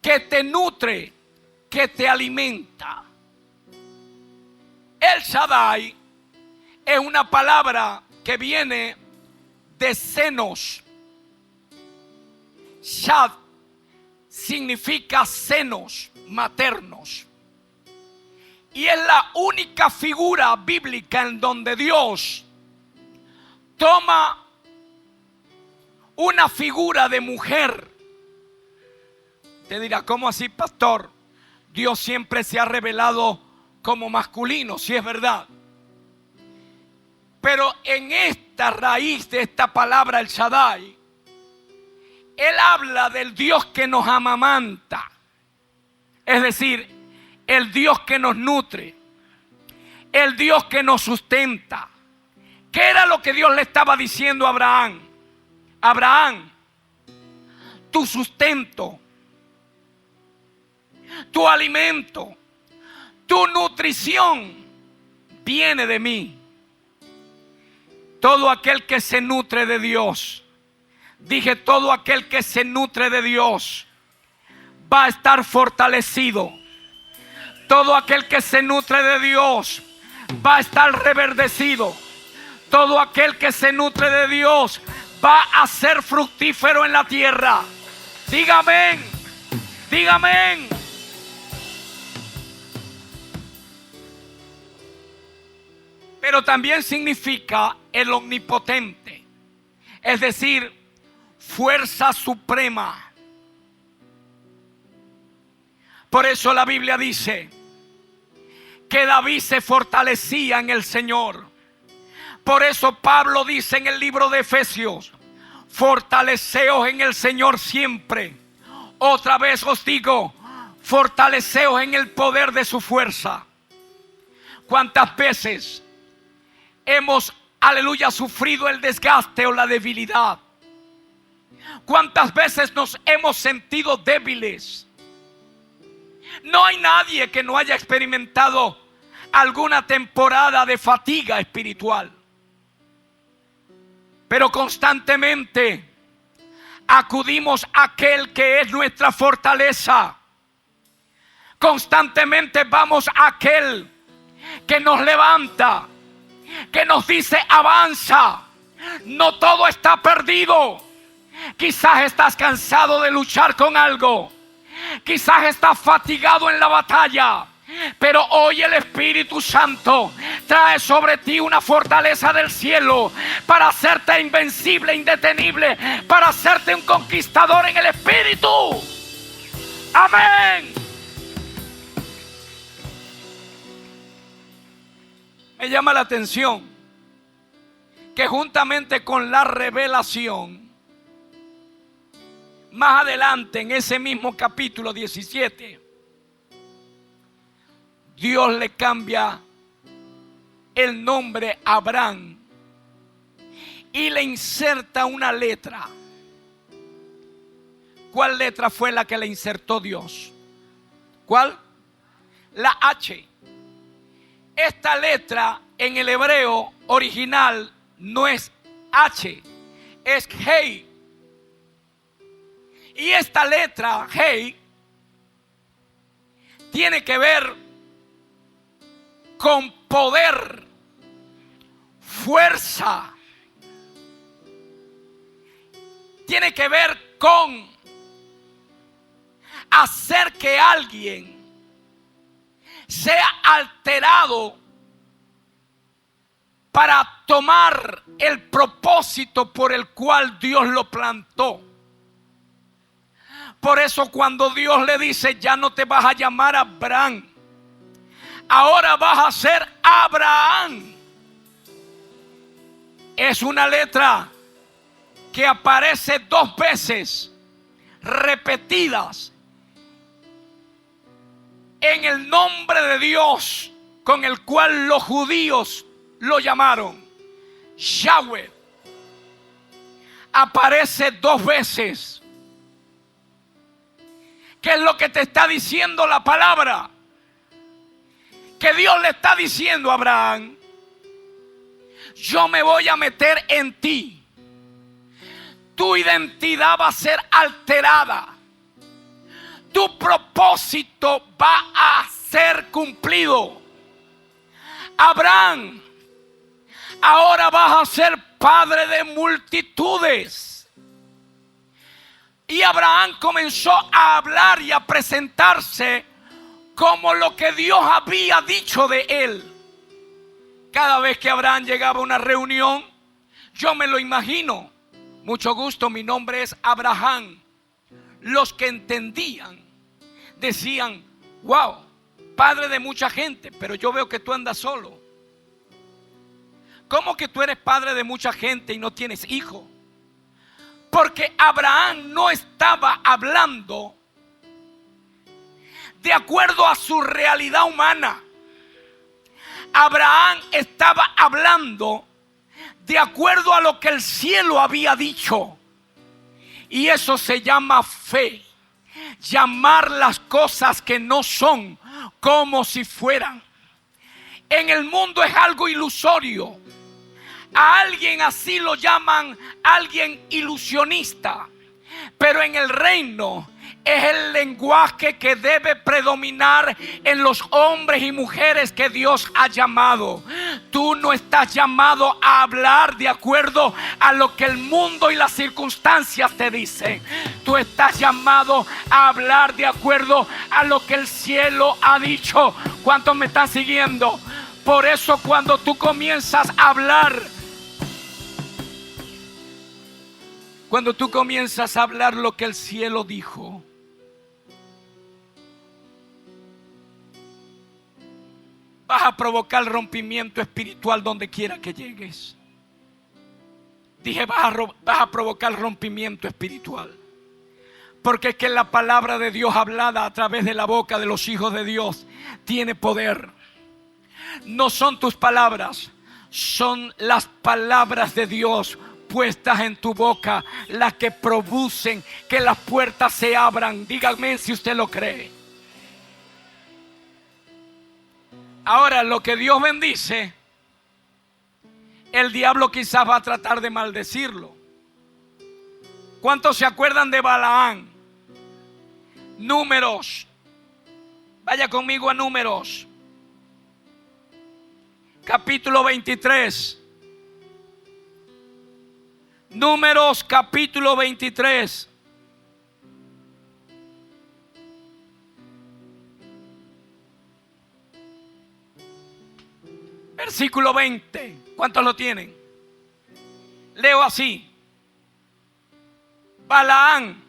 que te nutre, que te alimenta. El Shaddai es una palabra que viene de senos. Shad significa senos maternos. Y es la única figura bíblica en donde Dios toma una figura de mujer. Te dirá, ¿cómo así, pastor? Dios siempre se ha revelado como masculino, si es verdad. Pero en esta raíz de esta palabra, el Shaddai, Él habla del Dios que nos amamanta. Es decir, el Dios que nos nutre, el Dios que nos sustenta. ¿Qué era lo que Dios le estaba diciendo a Abraham? Abraham, tu sustento, tu alimento, tu nutrición viene de mí. Todo aquel que se nutre de Dios, dije, todo aquel que se nutre de Dios va a estar fortalecido. Todo aquel que se nutre de Dios va a estar reverdecido. Todo aquel que se nutre de Dios va a ser fructífero en la tierra. Diga amén. Diga amén. Pero también significa el omnipotente, es decir, fuerza suprema. Por eso la Biblia dice que David se fortalecía en el Señor. Por eso Pablo dice en el libro de Efesios, fortaleceos en el Señor siempre. Otra vez os digo, fortaleceos en el poder de su fuerza. ¿Cuántas veces hemos, aleluya, sufrido el desgaste o la debilidad? ¿Cuántas veces nos hemos sentido débiles? No hay nadie que no haya experimentado alguna temporada de fatiga espiritual. Pero constantemente acudimos a aquel que es nuestra fortaleza. Constantemente vamos a aquel que nos levanta, que nos dice avanza. No todo está perdido. Quizás estás cansado de luchar con algo. Quizás estás fatigado en la batalla. Pero hoy el Espíritu Santo trae sobre ti una fortaleza del cielo para hacerte invencible, indetenible, para hacerte un conquistador en el Espíritu. Amén. Me llama la atención que juntamente con la revelación, más adelante en ese mismo capítulo 17, Dios le cambia el nombre a Abraham y le inserta una letra. ¿Cuál letra fue la que le insertó Dios? ¿Cuál? La H. Esta letra en el hebreo original no es H, es Hei. Y esta letra Hei tiene que ver con poder, fuerza. Tiene que ver con hacer que alguien sea alterado para tomar el propósito por el cual Dios lo plantó. Por eso cuando Dios le dice, ya no te vas a llamar Abraham, ahora vas a ser Abraham, es una letra que aparece 2 veces repetidas en el nombre de Dios con el cual los judíos lo llamaron, Yahweh, aparece 2 veces. ¿Qué es lo que te está diciendo la palabra? Que Dios le está diciendo a Abraham: yo me voy a meter en ti. Tu identidad va a ser alterada. Tu propósito va a ser cumplido. Abraham, ahora vas a ser padre de multitudes. Y Abraham comenzó a hablar y a presentarse como lo que Dios había dicho de él. Cada vez que Abraham llegaba a una reunión, yo me lo imagino: mucho gusto, mi nombre es Abraham. Los que entendían decían: wow, padre de mucha gente, pero yo veo que tú andas solo. ¿Cómo que tú eres padre de mucha gente y no tienes hijo? Porque Abraham no estaba hablando de acuerdo a su realidad humana. Abraham estaba hablando de acuerdo a lo que el cielo había dicho. Y eso se llama fe. Llamar las cosas que no son como si fueran. En el mundo es algo ilusorio. A alguien así lo llaman alguien ilusionista. Pero en el reino es el lenguaje que debe predominar en los hombres y mujeres que Dios ha llamado. Tú no estás llamado a hablar de acuerdo a lo que el mundo y las circunstancias te dicen. Tú estás llamado a hablar de acuerdo a lo que el cielo ha dicho. ¿Cuántos me están siguiendo? Por eso cuando tú comienzas a hablar, lo que el cielo dijo, vas a provocar rompimiento espiritual donde quiera que llegues. Dije, vas a provocar rompimiento espiritual. Porque es que la palabra de Dios hablada a través de la boca de los hijos de Dios tiene poder. No son tus palabras, son las palabras de Dios puestas en tu boca las que producen que las puertas se abran. Dígame si usted lo cree. Ahora, lo que Dios bendice, el diablo quizás va a tratar de maldecirlo. ¿Cuántos se acuerdan de Balaam? Números. Vaya conmigo a Números. Capítulo 23. Números capítulo 23. Versículo 20. ¿Cuántos lo tienen? Leo así. Balaam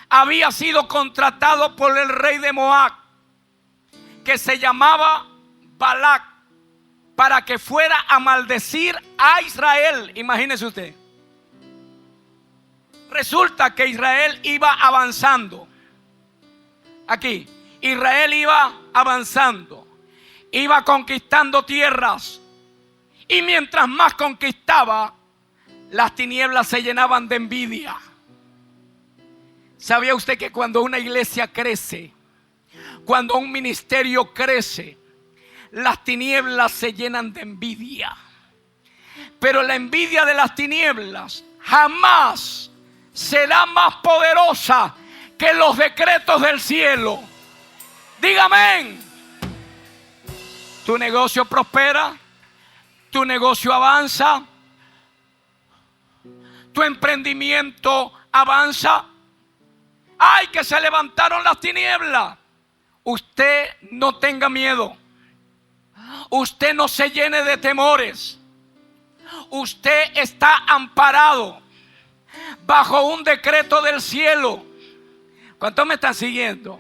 había sido contratado por el rey de Moab, que se llamaba Balac, para que fuera a maldecir a Israel. Imagínese usted. Resulta que Israel iba avanzando. Aquí, Israel iba avanzando. Iba conquistando tierras. Y mientras más conquistaba, las tinieblas se llenaban de envidia. ¿Sabía usted que cuando una iglesia crece, cuando un ministerio crece, las tinieblas se llenan de envidia? Pero la envidia de las tinieblas jamás será más poderosa que los decretos del cielo. Dígame. Tu negocio prospera, tu negocio avanza, tu emprendimiento avanza. ¡Ay, que se levantaron las tinieblas! Usted no tenga miedo. Usted no se llene de temores. Usted está amparado bajo un decreto del cielo. ¿Cuántos me están siguiendo?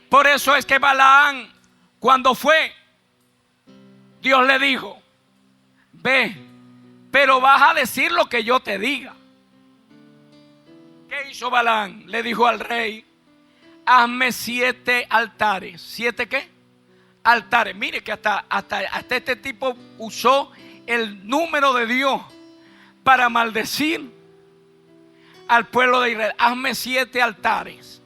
Por eso es que Balaam, cuando fue, Dios le dijo: ve, pero vas a decir lo que yo te diga. ¿Qué hizo Balaam? Le dijo al rey: hazme 7 altares. ¿7 qué? Altares. Mire que hasta este tipo usó el número de Dios para maldecir al pueblo de Israel. Hazme 7 altares.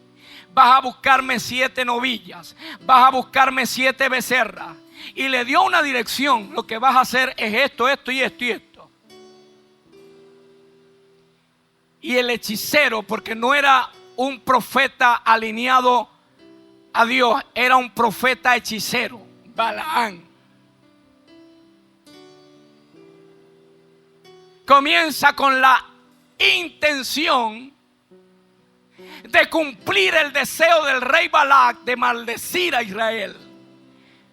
Vas a buscarme 7 novillas. Vas a buscarme 7 becerras. Y le dio una dirección. Lo que vas a hacer es esto, esto y esto y esto. Y el hechicero, porque no era un profeta alineado a Dios, era un profeta hechicero, Balaam. Comienza con la intención de cumplir el deseo del rey Balac de maldecir a Israel.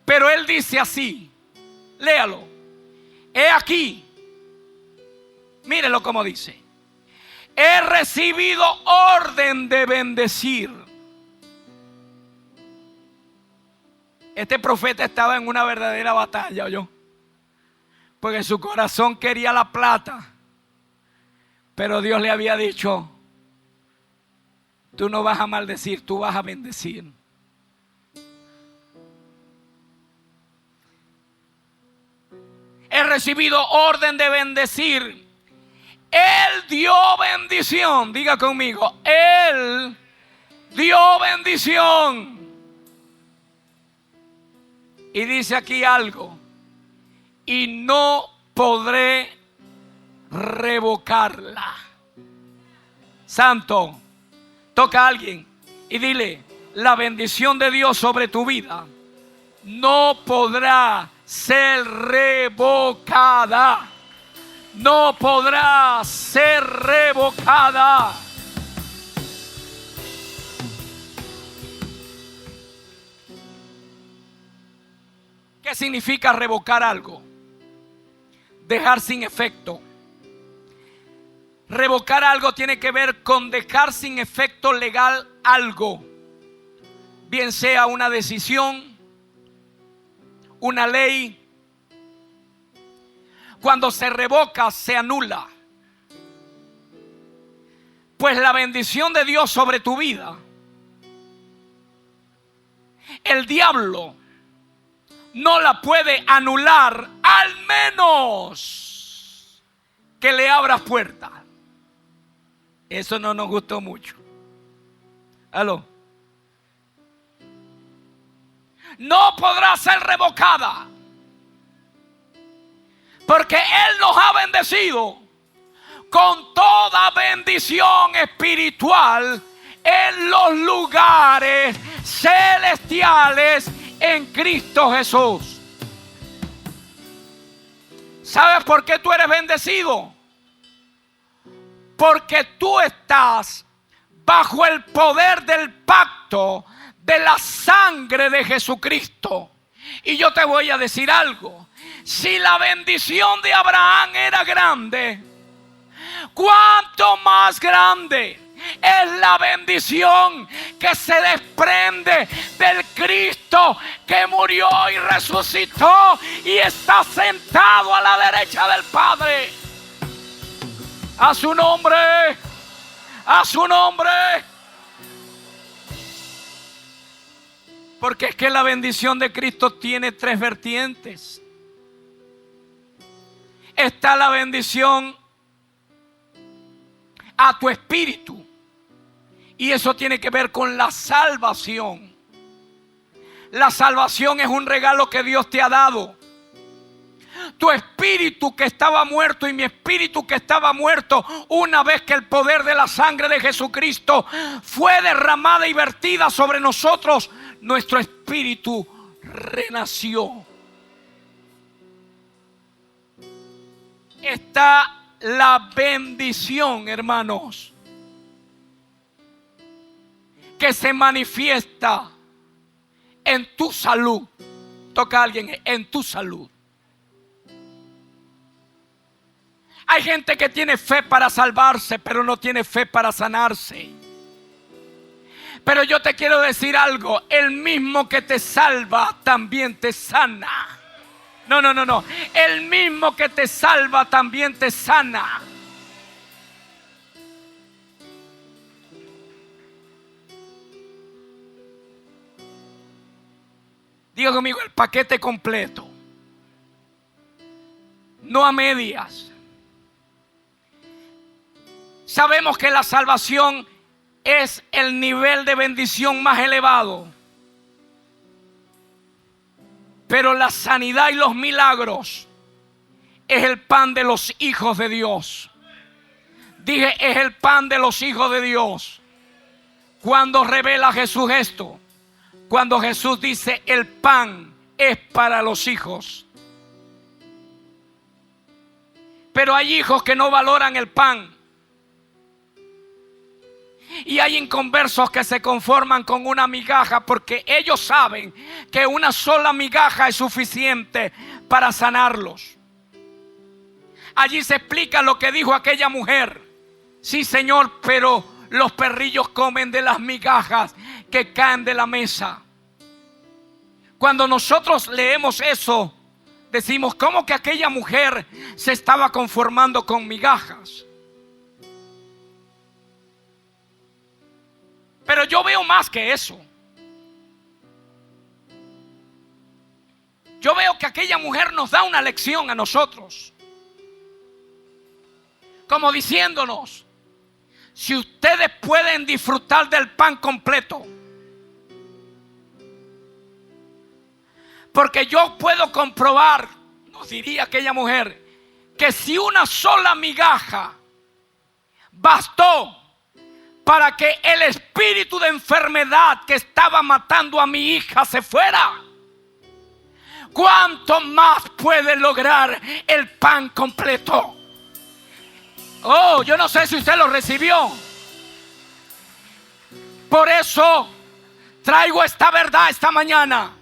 Pero él dice así, léalo: he aquí, mírelo como dice: he recibido orden de bendecir. Este profeta estaba en una verdadera batalla, ¿oyó? Porque su corazón quería la plata. Pero Dios le había dicho: tú no vas a maldecir, tú vas a bendecir. He recibido orden de bendecir. Él dio bendición. Diga conmigo: Él dio bendición. Y dice aquí algo: y no podré revocarla. Santo, toca a alguien y dile: la bendición de Dios sobre tu vida no podrá ser revocada. No podrá ser revocada. ¿Qué significa revocar algo? Dejar sin efecto. Revocar algo tiene que ver con dejar sin efecto legal algo, bien sea una decisión, una ley. Cuando se revoca, se anula. Pues la bendición de Dios sobre tu vida, el diablo no la puede anular, al menos que le abras puerta. Eso no nos gustó mucho. ¿Aló? No podrá ser revocada, porque Él nos ha bendecido con toda bendición espiritual en los lugares celestiales en Cristo Jesús. ¿Sabes por qué tú eres bendecido? Porque tú estás bajo el poder del pacto de la sangre de Jesucristo. Y yo te voy a decir algo: si la bendición de Abraham era grande, ¿cuánto más grande es la bendición que se desprende del Cristo que murió y resucitó y está sentado a la derecha del Padre? A su nombre, a su nombre. Porque es que la bendición de Cristo tiene 3 vertientes. Está la bendición a tu espíritu, y eso tiene que ver con la salvación. La salvación es un regalo que Dios te ha dado. Tu espíritu que estaba muerto y mi espíritu que estaba muerto, una vez que el poder de la sangre de Jesucristo fue derramada y vertida sobre nosotros, nuestro espíritu renació. Está la bendición, hermanos, que se manifiesta en tu salud. Toca a alguien: en tu salud. Hay gente que tiene fe para salvarse, pero no tiene fe para sanarse. Pero yo te quiero decir algo: el mismo que te salva también te sana. No. El mismo que te salva también te sana. Diga conmigo, el paquete completo. No a medias. Sabemos que la salvación es el nivel de bendición más elevado. Pero la sanidad y los milagros es el pan de los hijos de Dios. Dije, es el pan de los hijos de Dios. Cuando revela Jesús esto, cuando Jesús dice el pan es para los hijos. Pero hay hijos que no valoran el pan. Y hay inconversos que se conforman con una migaja porque ellos saben que una sola migaja es suficiente para sanarlos. Allí se explica lo que dijo aquella mujer. Sí, Señor, pero los perrillos comen de las migajas que caen de la mesa. Cuando nosotros leemos eso, decimos, ¿cómo que aquella mujer se estaba conformando con migajas? Pero yo veo más que eso. Yo veo que aquella mujer nos da una lección a nosotros. Como diciéndonos, si ustedes pueden disfrutar del pan completo, porque yo puedo comprobar, nos diría aquella mujer, que si una sola migaja bastó para que el espíritu de enfermedad que estaba matando a mi hija se fuera, ¿cuánto más puede lograr el pan completo? Oh, yo no sé si usted lo recibió. Por eso traigo esta verdad esta mañana.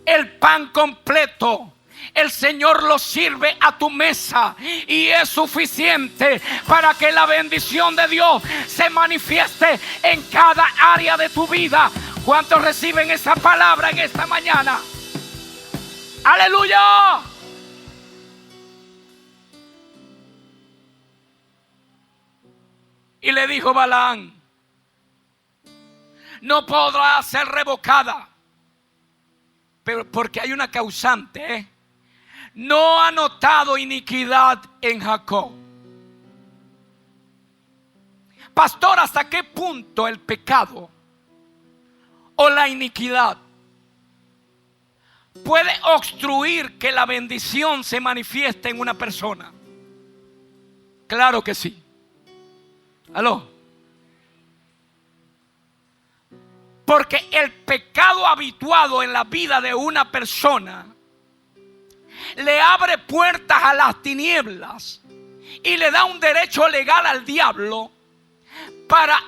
El pan completo, el Señor lo sirve a tu mesa y es suficiente para que la bendición de Dios se manifieste en cada área de tu vida. ¿Cuántos reciben esa palabra en esta mañana? ¡Aleluya! Y le dijo Balaam, no podrá ser revocada, pero porque hay una causante, ¿eh? No ha notado iniquidad en Jacob. Pastor, ¿hasta qué punto el pecado o la iniquidad puede obstruir que la bendición se manifieste en una persona? Claro que sí. ¿Aló? Porque el pecado habituado en la vida de una persona le abre puertas a las tinieblas y le da un derecho legal al diablo para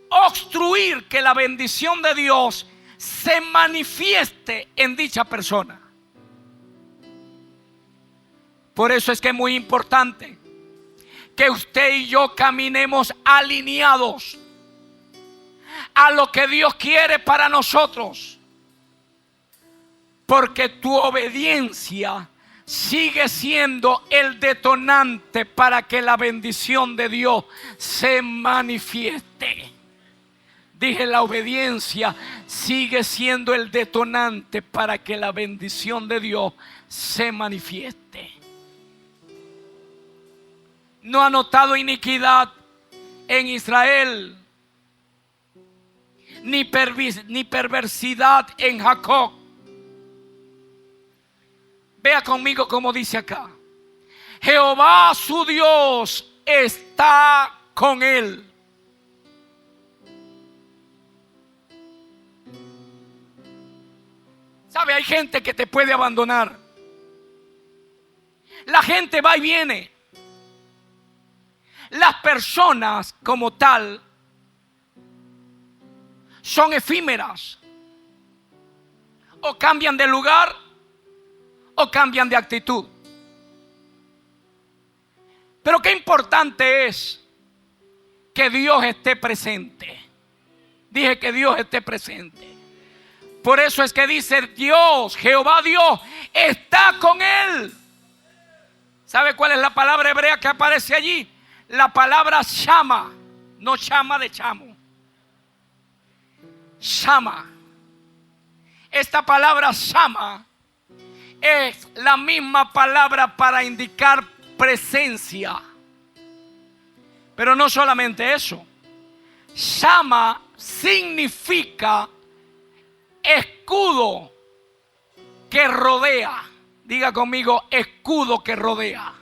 obstruir que la bendición de Dios se manifieste en dicha persona. Por eso es que es muy importante que usted y yo caminemos alineados a lo que Dios quiere para nosotros. Porque tu obediencia sigue siendo el detonante para que la bendición de Dios se manifieste. Dije, la obediencia sigue siendo el detonante para que la bendición de Dios se manifieste. No ha notado iniquidad en Israel, ni perversidad en Jacob. Vea conmigo como dice acá: Jehová su Dios está con él. ¿Sabe? Hay gente que te puede abandonar. La gente va y viene. Las personas como tal son efímeras. O cambian de lugar o cambian de actitud. Pero qué importante es que Dios esté presente. Dije que Dios esté presente. Por eso es que dice Dios, Jehová Dios, está con él. ¿Sabe cuál es la palabra hebrea que aparece allí? La palabra shama, no chama de chamo. Shama. Esta palabra Shama es la misma palabra para indicar presencia. Pero no solamente eso. Shama significa escudo que rodea. Diga conmigo, escudo que rodea.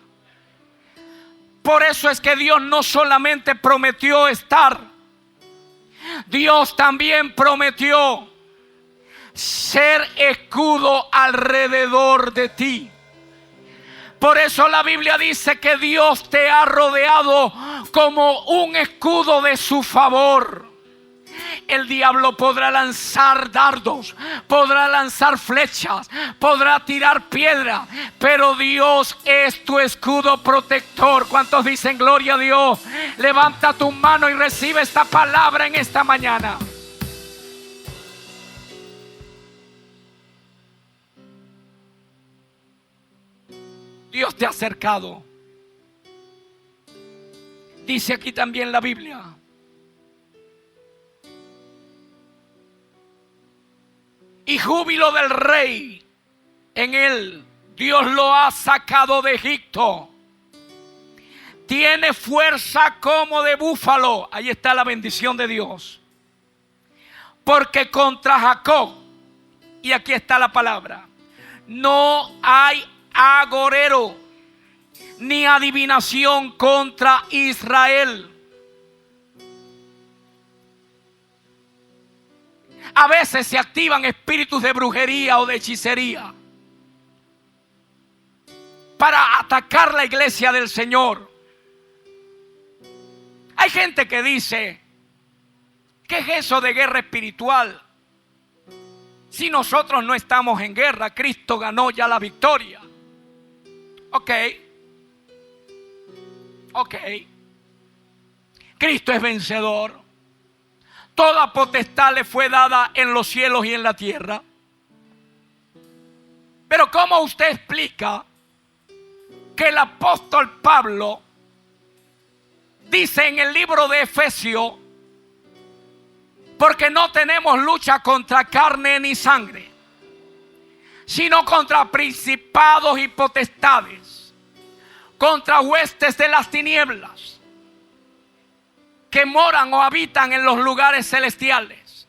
Por eso es que Dios no solamente prometió estar, Dios también prometió ser escudo alrededor de ti. Por eso la Biblia dice que Dios te ha rodeado como un escudo de su favor. El diablo podrá lanzar dardos, podrá lanzar flechas, podrá tirar piedra, pero Dios es tu escudo protector. ¿Cuántos dicen gloria a Dios? Levanta tu mano y recibe esta palabra en esta mañana. Dios te ha acercado. Dice aquí también la Biblia: y júbilo del rey en él. Dios lo ha sacado de Egipto. Tiene fuerza como de búfalo. Ahí está la bendición de Dios. Porque contra Jacob, y aquí está la palabra, no hay agorero ni adivinación contra Israel. A veces se activan espíritus de brujería o de hechicería para atacar la iglesia del Señor. Hay gente que dice: ¿qué es eso de guerra espiritual? Si nosotros no estamos en guerra, Cristo ganó ya la victoria. Ok. Cristo es vencedor. Toda potestad le fue dada en los cielos y en la tierra. Pero ¿cómo usted explica que el apóstol Pablo dice en el libro de Efesios: porque no tenemos lucha contra carne ni sangre, sino contra principados y potestades, contra huestes de las tinieblas que moran o habitan en los lugares celestiales?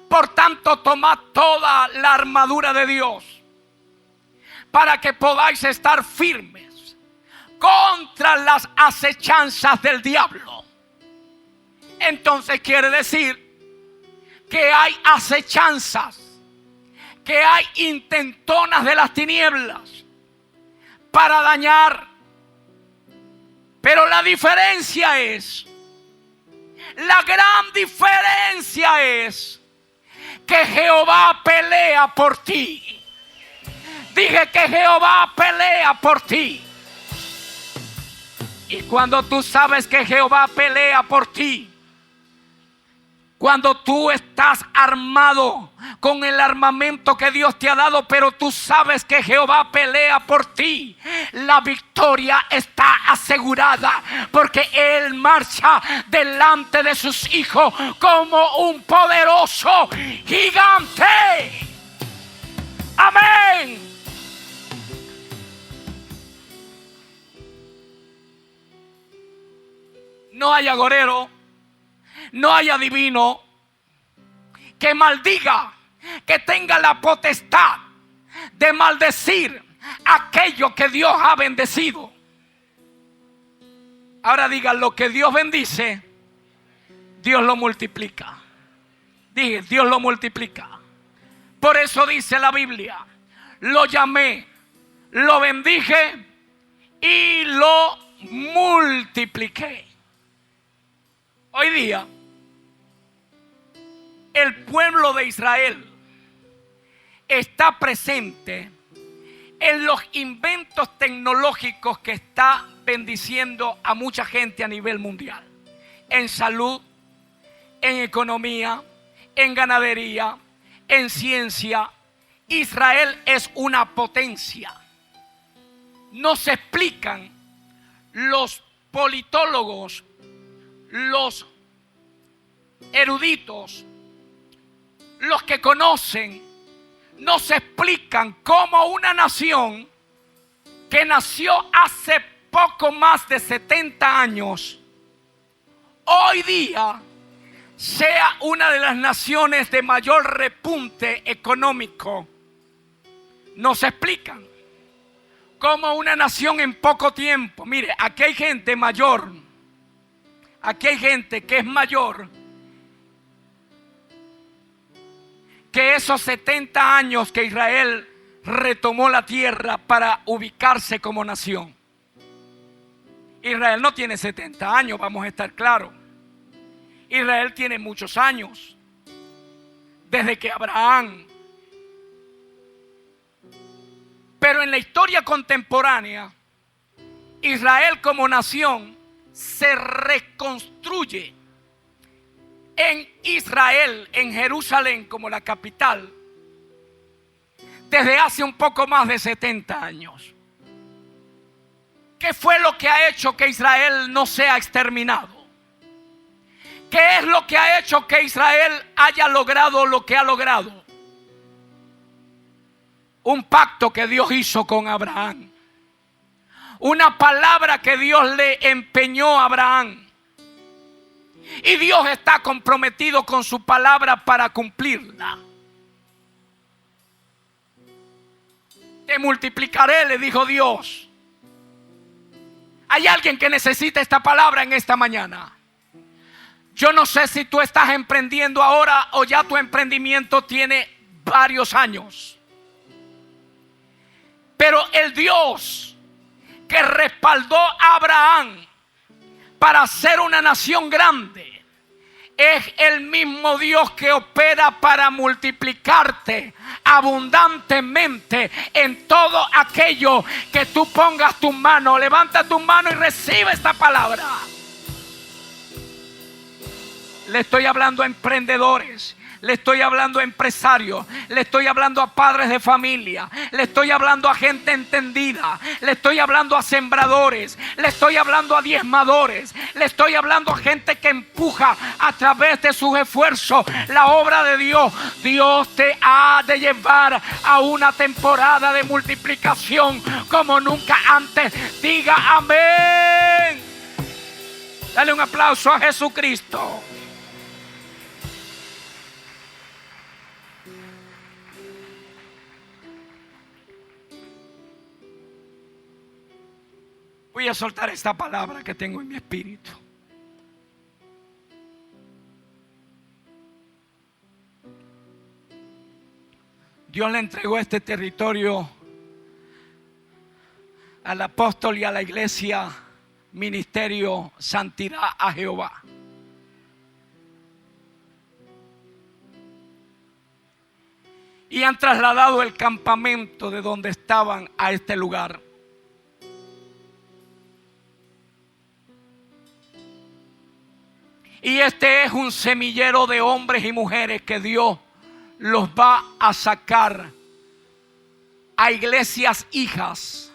Por tanto, tomad toda la armadura de Dios para que podáis estar firmes contra las acechanzas del diablo. Entonces quiere decir que hay acechanzas, que hay intentonas de las tinieblas para dañar. Pero la diferencia es, la gran diferencia es que Jehová pelea por ti. Dije que Jehová pelea por ti. Y cuando tú sabes que Jehová pelea por ti, cuando tú estás armado con el armamento que Dios te ha dado, pero tú sabes que Jehová pelea por ti, la victoria está asegurada, porque Él marcha delante de sus hijos como un poderoso gigante. Amén. No hay agorero, no hay adivino que maldiga, que tenga la potestad de maldecir aquello que Dios ha bendecido. Ahora digan: lo que Dios bendice, Dios lo multiplica. Dije: Dios lo multiplica. Por eso dice la Biblia: lo llamé, lo bendije y lo multipliqué. Hoy día, el pueblo de Israel está presente en los inventos tecnológicos que está bendiciendo a mucha gente a nivel mundial. En salud, en economía, en ganadería, en ciencia. Israel es una potencia. No se explican los politólogos, los eruditos, los que conocen, nos explican cómo una nación que nació hace poco más de 70 años, hoy día sea una de las naciones de mayor repunte económico. Nos explican cómo una nación en poco tiempo, mire, aquí hay gente mayor, aquí hay gente que es mayor que esos 70 años que Israel retomó la tierra para ubicarse como nación. Israel no tiene 70 años, vamos a estar claros. Israel tiene muchos años, desde que Abraham. Pero en la historia contemporánea, Israel como nación se reconstruye en Israel, en Jerusalén como la capital, desde hace un poco más de 70 años. ¿Qué fue lo que ha hecho que Israel no sea exterminado? ¿Qué es lo que ha hecho que Israel haya logrado lo que ha logrado? Un pacto que Dios hizo con Abraham. Una palabra que Dios le empeñó a Abraham. Y Dios está comprometido con su palabra para cumplirla. Te multiplicaré, le dijo Dios. Hay alguien que necesita esta palabra en esta mañana. Yo no sé si tú estás emprendiendo ahora o ya tu emprendimiento tiene varios años. Pero el Dios que respaldó a Abraham para ser una nación grande es el mismo Dios que opera para multiplicarte abundantemente en todo aquello que tú pongas tu mano. Levanta tu mano y recibe esta palabra. Le estoy hablando a emprendedores, le estoy hablando a empresarios, le estoy hablando a padres de familia, le estoy hablando a gente entendida, le estoy hablando a sembradores, le estoy hablando a diezmadores, le estoy hablando a gente que empuja a través de sus esfuerzos la obra de Dios. Dios te ha de llevar a una temporada de multiplicación como nunca antes. Diga amén. Dale un aplauso a Jesucristo. Voy a soltar esta palabra que tengo en mi espíritu. Dios le entregó este territorio al apóstol y a la iglesia, ministerio Santidad a Jehová. Y han trasladado el campamento de donde estaban a este lugar. Y este es un semillero de hombres y mujeres que Dios los va a sacar a iglesias hijas,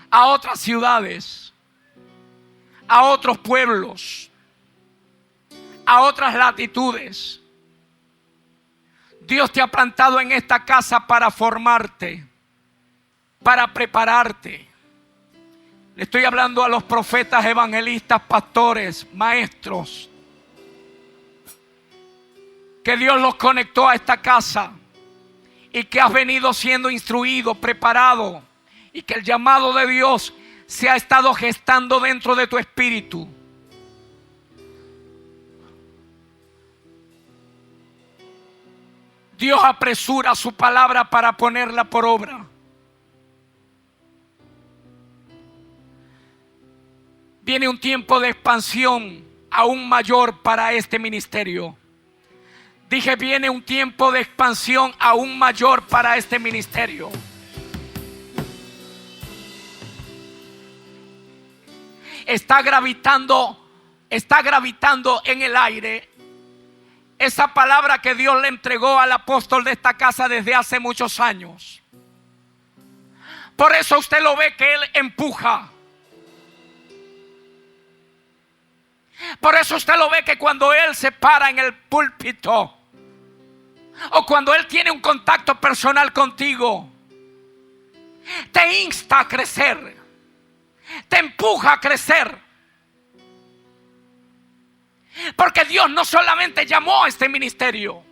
a otras ciudades, a otros pueblos, a otras latitudes. Dios te ha plantado en esta casa para formarte, para prepararte. Le estoy hablando a los profetas, evangelistas, pastores, maestros. Que Dios los conectó a esta casa y que has venido siendo instruido, preparado, y que el llamado de Dios se ha estado gestando dentro de tu espíritu. Dios apresura su palabra para ponerla por obra. Viene un tiempo de expansión aún mayor para este ministerio. Dije, viene un tiempo de expansión aún mayor para este ministerio. Está gravitando en el aire esa palabra que Dios le entregó al apóstol de esta casa desde hace muchos años. Por eso usted lo ve que él empuja. Por eso usted lo ve que cuando Él se para en el púlpito o cuando Él tiene un contacto personal contigo, te insta a crecer, te empuja a crecer. Porque Dios no solamente llamó a este ministerio,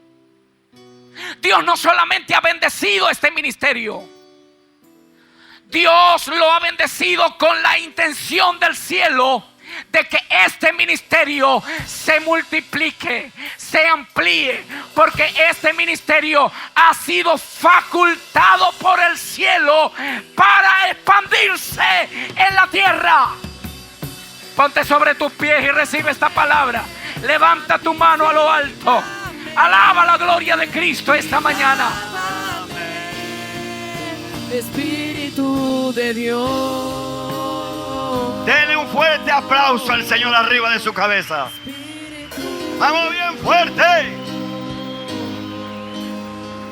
Dios no solamente ha bendecido este ministerio, Dios lo ha bendecido con la intención del cielo de que este ministerio se multiplique, se amplíe, porque este ministerio ha sido facultado por el cielo para expandirse en la tierra. Ponte sobre tus pies y recibe esta palabra. Levanta tu mano a lo alto. Alaba la gloria de Cristo esta mañana. Espíritu de Dios. Denle un fuerte aplauso al Señor arriba de su cabeza. Vamos bien fuerte.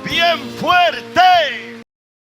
Bien fuerte.